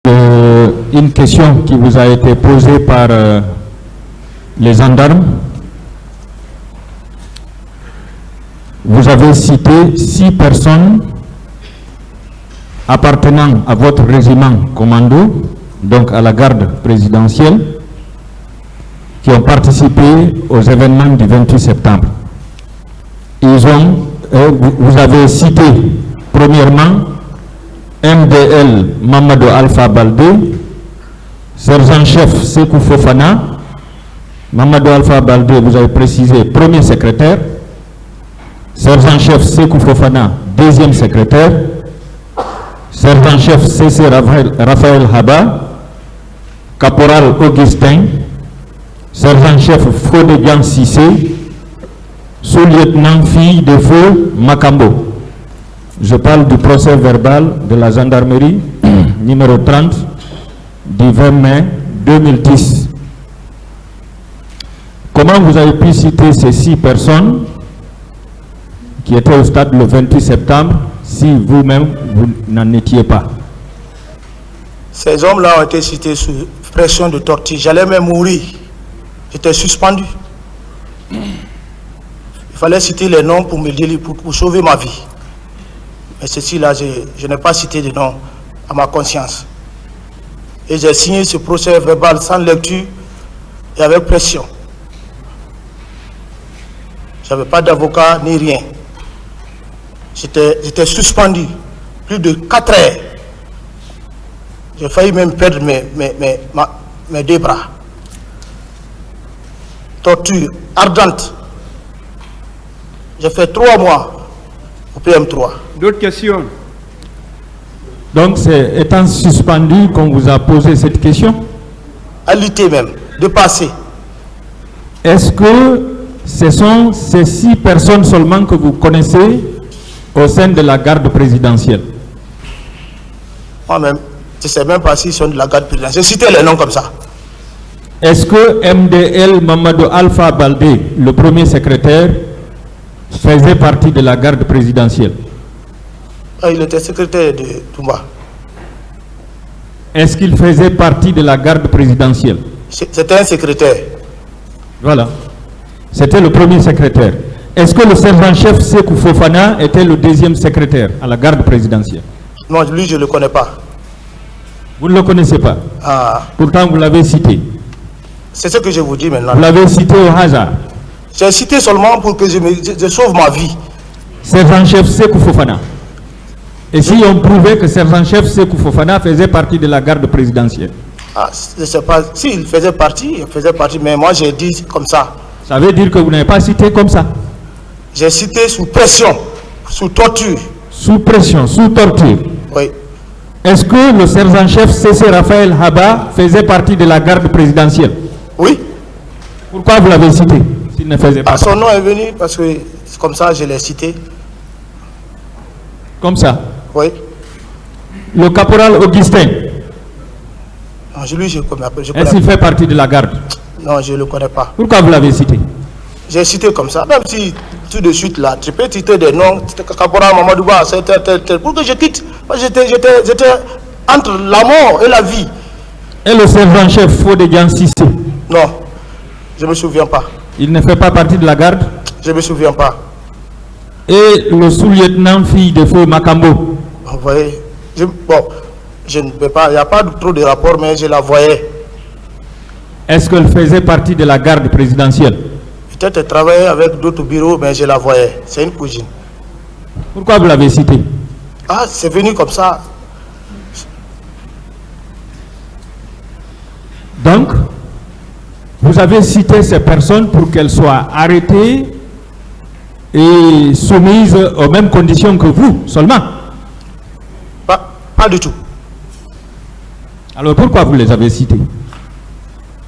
Une question qui vous a été posée par les gendarmes. Vous avez cité 6 personnes appartenant à votre régiment commando, donc à la garde présidentielle, qui ont participé aux événements du 28 septembre. Vous avez cité premièrement MDL Mamadou Alpha Baldé, sergent-chef Sekou Fofana. Mamadou Alpha Baldé, vous avez précisé premier secrétaire, sergent-chef Sekou Fofana, deuxième secrétaire, sergent-chef CC Raphaël Haba, caporal Augustin, sergent-chef Fodé Sissé, sous-lieutenant fille de feu Makambo. Je parle du procès verbal de la gendarmerie numéro 30 du 20 mai 2010. Comment vous avez pu citer ces 6 personnes qui étaient au stade le 28 septembre si vous-même vous n'en étiez pas? Ces hommes-là ont été cités sous pression de torture. J'allais même mourir. J'étais suspendu. Il fallait citer les noms pour me dire, pour sauver ma vie. Mais ceci-là, je n'ai pas cité de nom à ma conscience. Et j'ai signé ce procès verbal sans lecture et avec pression. Je n'avais pas d'avocat ni rien. J'étais suspendu plus de 4 heures. J'ai failli même perdre mes 2 bras. Torture ardente. J'ai fait 3 mois au PM3. D'autres questions? Donc c'est étant suspendu qu'on vous a posé cette question? À lutter même, de passer. Est-ce que ce sont ces 6 personnes seulement que vous connaissez au sein de la garde présidentielle? Moi-même, je ne sais même pas s'ils sont de la garde présidentielle. J'ai cité les noms comme ça. Est-ce que MDL Mamadou Alpha Baldé, le premier secrétaire, faisait partie de la garde présidentielle? Il était secrétaire de Toumba. Est-ce qu'il faisait partie de la garde présidentielle? C'était un secrétaire. Voilà. C'était le premier secrétaire. Est-ce que le sergent-chef Sekou Fofana était le deuxième secrétaire à la garde présidentielle? Non, lui, je ne le connais pas. Vous ne le connaissez pas? Pourtant, vous l'avez cité. C'est ce que je vous dis maintenant. Vous l'avez cité au hasard? J'ai cité seulement pour que je sauve ma vie. Sergent-chef Sekou Fofana. Et si on prouvait que sergent-chef Sekou Fofana faisait partie de la garde présidentielle? Je ne sais pas. S'il faisait partie, mais moi j'ai dit comme ça. Ça veut dire que vous n'avez pas cité comme ça? J'ai cité sous pression, sous torture. Sous pression, sous torture? Oui. Est-ce que le sergent-chef CC Raphaël Haba faisait partie de la garde présidentielle? Oui. Pourquoi vous l'avez cité s'il ne faisait pas? Son nom est venu parce que comme ça je l'ai cité. Comme ça? Oui. Le caporal Augustin? Non, lui, je connais pas. Est-ce qu'il fait partie de la garde? Non, je ne le connais pas. Pourquoi vous l'avez cité? J'ai cité comme ça. Même si tout de suite là, tu peux citer des noms, caporal Mamadouba, tel, pour que je quitte. J'étais entre la mort et la vie. Et le sergent-chef Fodé Sissé? Non, je ne me souviens pas. Il ne fait pas partie de la garde? Je ne me souviens pas. Et le sous-lieutenant fille de feu Makambo? Vous voyez, je ne peux pas, il n'y a pas trop de rapport, mais je la voyais. Est-ce qu'elle faisait partie de la garde présidentielle? Peut-être qu'elle travaillait avec d'autres bureaux, mais je la voyais. C'est une cousine. Pourquoi vous l'avez cité? C'est venu comme ça. Donc, vous avez cité ces personnes pour qu'elles soient arrêtées et soumises aux mêmes conditions que vous, seulement? Pas du tout. Alors pourquoi vous les avez cités?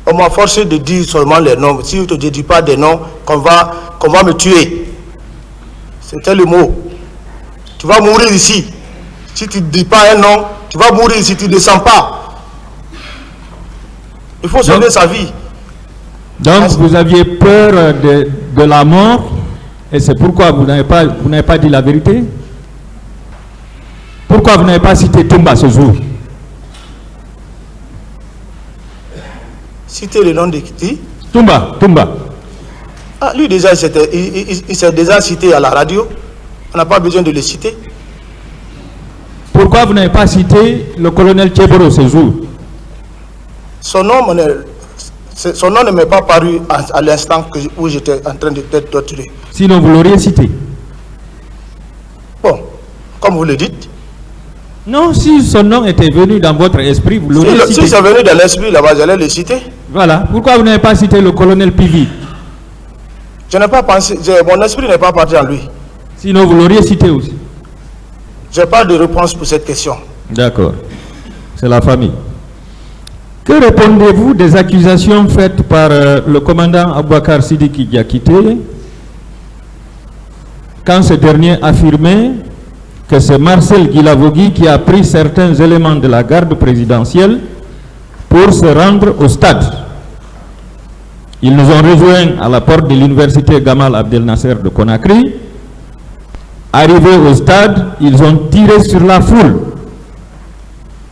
On m'a forcé de dire seulement les noms. Si je ne te dis pas des noms, qu'on va me tuer. C'était le mot. Tu vas mourir ici. Si tu ne dis pas un nom, tu vas mourir si tu ne descends pas. Il faut sauver sa vie. Donc vous aviez peur de la mort et c'est pourquoi vous n'avez pas dit la vérité? Pourquoi vous n'avez pas cité Toumba ce jour? Citer le nom de qui? Toumba. Ah, lui déjà, il s'est déjà cité à la radio. On n'a pas besoin de le citer. Pourquoi vous n'avez pas cité le colonel Tcheboro ce jour? Son nom ne m'est pas paru à l'instant où j'étais en train d'être torturé. Sinon, vous l'auriez cité. Bon, comme vous le dites. Non, si son nom était venu dans votre esprit, vous l'auriez cité. Si c'est venu dans l'esprit là-bas, j'allais le citer. Voilà. Pourquoi vous n'avez pas cité le colonel Pivi? Je n'ai pas pensé, mon esprit n'est pas parti en lui. Sinon, vous l'auriez cité aussi. Je n'ai pas de réponse pour cette question. D'accord. C'est la famille. Que répondez-vous des accusations faites par le commandant Aboubakar Sidiki Diakité quand ce dernier affirmait que c'est Marcel Guilavogui qui a pris certains éléments de la garde présidentielle pour se rendre au stade? Ils nous ont rejoints à la porte de l'université Gamal Abdel Nasser de Conakry. Arrivés au stade, ils ont tiré sur la foule.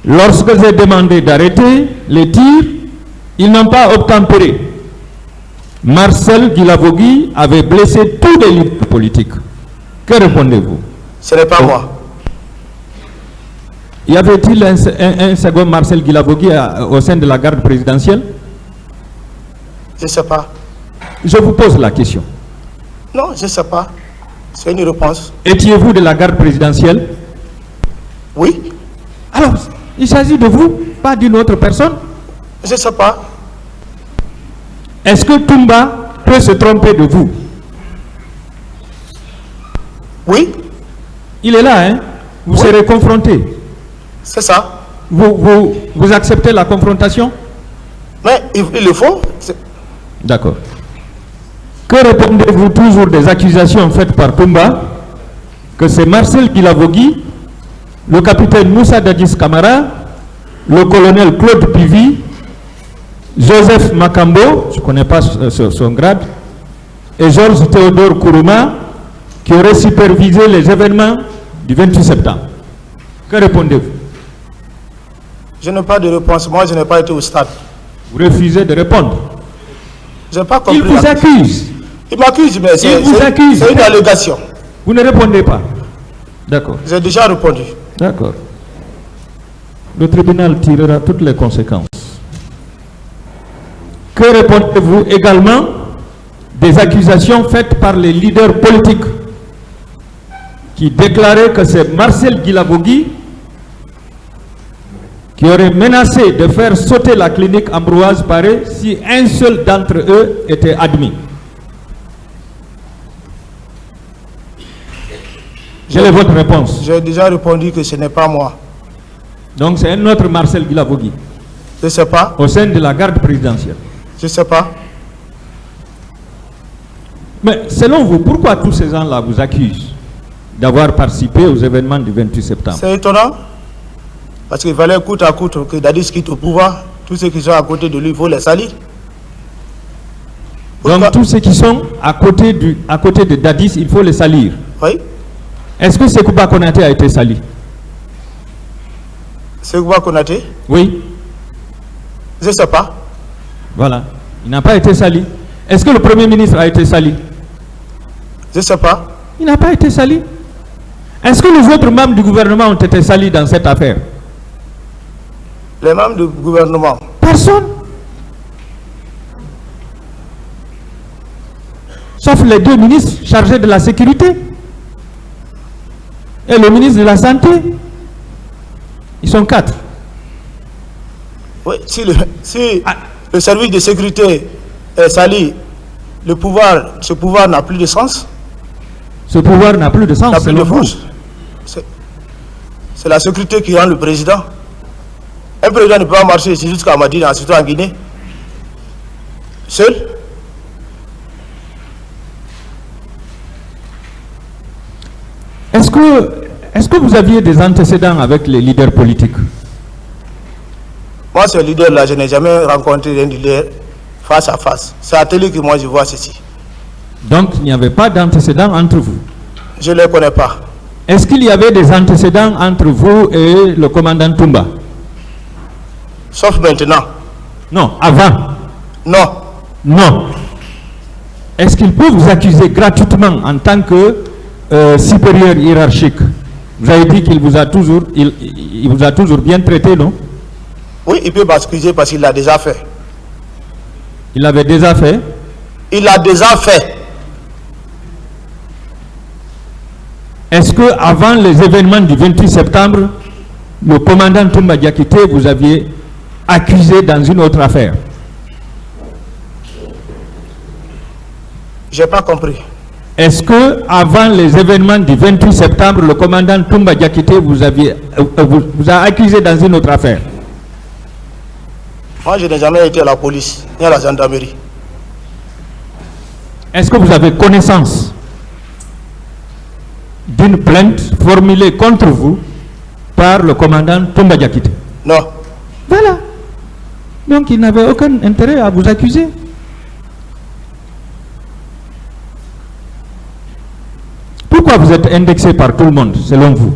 Lorsque j'ai demandé d'arrêter les tirs, ils n'ont pas obtempéré. Marcel Guilavogui avait blessé tous les leaders politiques. Que répondez-vous? Ce n'est pas moi. Y avait-il un second Marcel Guilavogui au sein de la garde présidentielle? Je ne sais pas. Je vous pose la question. Non, je ne sais pas. C'est une réponse. Étiez-vous de la garde présidentielle? Oui. Alors, il s'agit de vous, pas d'une autre personne. Je ne sais pas. Est-ce que Toumba peut se tromper de vous? Oui. Il est là, hein? Vous serez confronté. C'est ça. Vous acceptez la confrontation? Mais il le faut. D'accord. Que répondez-vous toujours des accusations faites par Toumba que c'est Marcel Guilavogui, le capitaine Moussa Dadis Camara, le colonel Claude Pivi, Joseph Makambo, je ne connais pas son grade, et Georges Théodore Kourouma qui auraient supervisé les événements du 28 septembre? Que répondez-vous? Je n'ai pas de réponse. Moi, je n'ai pas été au stade. Vous refusez de répondre. Je n'ai pas compris. Il vous accuse. Il m'accuse, mais c'est une allégation. Vous ne répondez pas. D'accord. J'ai déjà répondu. D'accord. Le tribunal tirera toutes les conséquences. Que répondez-vous également des accusations faites par les leaders politiques qui déclaraient que c'est Marcel Guilavogui qui aurait menacé de faire sauter la clinique Ambroise Paré si un seul d'entre eux était admis? Quelle est votre réponse? J'ai déjà répondu que ce n'est pas moi. Donc c'est un autre Marcel Guilavogui. Je ne sais pas. Au sein de la garde présidentielle. Je ne sais pas. Mais selon vous, pourquoi tous ces gens-là vous accusent d'avoir participé aux événements du 28 septembre? C'est étonnant. Parce qu'il fallait coûte à coûte que Dadis quitte au pouvoir. Tous ceux qui sont à côté de lui, il faut les salir. Donc tous ceux qui sont à côté de Dadis, il faut les salir. Oui. Est-ce que Sekouba Konaté a été sali? Sekouba Konaté? Oui. Je ne sais pas. Voilà. Il n'a pas été sali. Est-ce que le Premier ministre a été sali? Je ne sais pas. Il n'a pas été sali. Est-ce que les autres membres du gouvernement ont été salis dans cette affaire? Les membres du gouvernement? Personne. Sauf les deux ministres chargés de la sécurité et le ministre de la Santé. Ils sont 4. Oui, si le service de sécurité est sali, ce pouvoir n'a plus de sens. Ce pouvoir n'a plus de sens. N'a plus de force. C'est la sécurité qui rend le président. Un président ne peut pas marcher ici jusqu'à Madina, surtout en Guinée. Seul. Est-ce que vous aviez des antécédents avec les leaders politiques? Moi, ce leader-là, je n'ai jamais rencontré un leader face à face. C'est à télé que moi je vois ceci. Donc, il n'y avait pas d'antécédents entre vous? Je ne les connais pas. Est-ce qu'il y avait des antécédents entre vous et le commandant Toumba? Sauf maintenant. Non, avant. Non. Non. Est-ce qu'il peut vous accuser gratuitement en tant que supérieur hiérarchique? Vous avez dit qu'il vous a toujours, il vous a toujours bien traité, non? Oui, il peut m'accuser parce qu'il l'a déjà fait. Il l'avait déjà fait? Il l'a déjà fait. Est-ce que avant les événements du 28 septembre, le commandant Toumba Diakité vous aviez accusé dans une autre affaire? J'ai pas compris. Est-ce que avant les événements du 28 septembre, le commandant Toumba Diakité vous a accusé dans une autre affaire? Moi, je n'ai jamais été à la police ni à la gendarmerie. Est-ce que vous avez connaissance d'une plainte formulée contre vous par le commandant Toumba Diakité? Non. Voilà. Donc il n'avait aucun intérêt à vous accuser. Pourquoi vous êtes indexé par tout le monde, selon vous?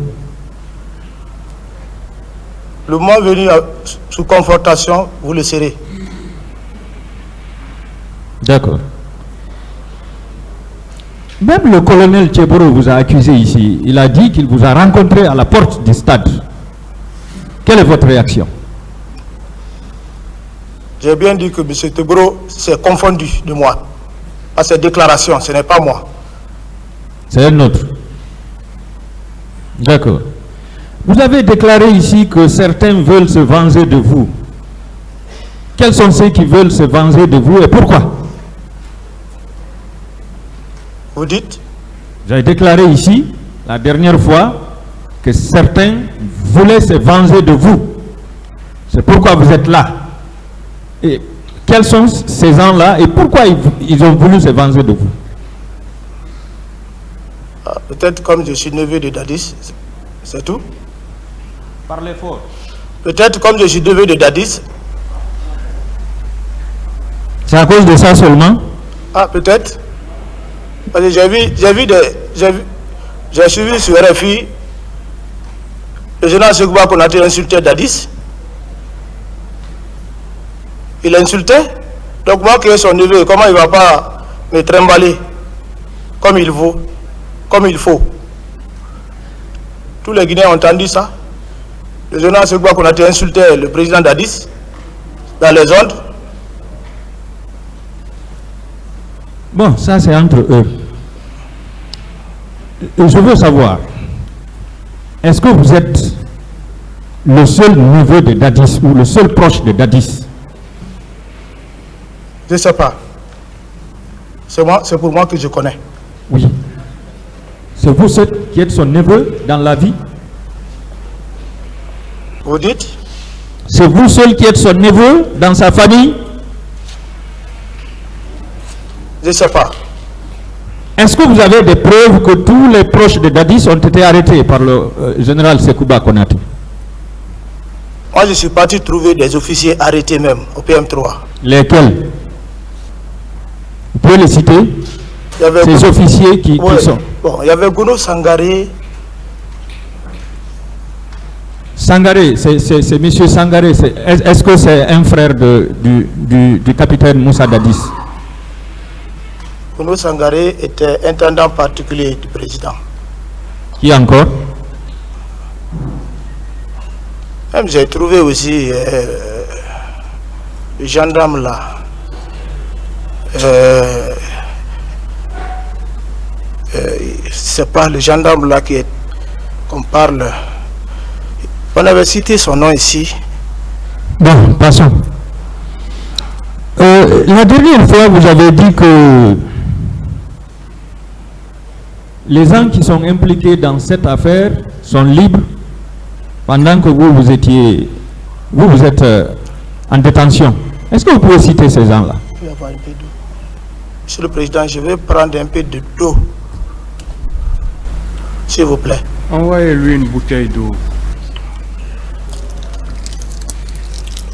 Le moment venu sous confrontation, vous le serez. D'accord. Même le colonel Tcheboro vous a accusé ici. Il a dit qu'il vous a rencontré à la porte du stade. Quelle est votre réaction? J'ai bien dit que M. Tcheboro s'est confondu de moi. À ses déclarations, ce n'est pas moi. C'est un autre. D'accord. Vous avez déclaré ici que certains veulent se venger de vous. Quels sont ceux qui veulent se venger de vous et pourquoi? Vous dites? Vous avez déclaré ici, la dernière fois, que certains voulaient se venger de vous. C'est pourquoi vous êtes là. Et quels sont ces gens-là et pourquoi ils ont voulu se venger de vous? Peut-être comme je suis neveu de Dadis, c'est tout. Parlez fort. Peut-être comme je suis neveu de Dadis. C'est à cause de ça seulement? Ah, peut-être. Parce que j'ai suivi sur RFI le général Sekouba Konaté insultait Dadis. Il insultait. Donc moi qui est son neveu, comment il ne va pas me trimballer comme il vaut, comme il faut? Tous les Guinéens ont entendu ça. Le général Sekouba Konaté insultait le président Dadis dans les ondes. Bon, ça c'est entre eux. Je veux savoir, est-ce que vous êtes le seul neveu de Dadis ou le seul proche de Dadis? Je ne sais pas. C'est pour moi que je connais. Oui. C'est vous seul qui êtes son neveu dans la vie? Vous dites? C'est vous seul qui êtes son neveu dans sa famille? Je ne sais pas. Est-ce que vous avez des preuves que tous les proches de Dadis ont été arrêtés par le général Sekouba Konaté? Moi, je suis parti trouver des officiers arrêtés même au PM3. Lesquels? Vous pouvez les citer? Ces officiers qui sont... Bon, il y avait Gouno Sangaré. Sangaré, c'est monsieur Sangaré. Est-ce que c'est un frère du capitaine Moussa Dadis? Gouno Sangaré était intendant particulier du président. Qui encore? Même j'ai trouvé aussi le gendarme là. C'est pas le gendarme là qu'on parle. On avait cité son nom ici. Bon, passons. La dernière fois, vous avez dit que les gens qui sont impliqués dans cette affaire sont libres pendant que vous êtes en détention. Est-ce que vous pouvez citer ces gens-là? Monsieur le Président, je vais prendre un peu de d'eau. S'il vous plaît. Envoyez-lui une bouteille d'eau.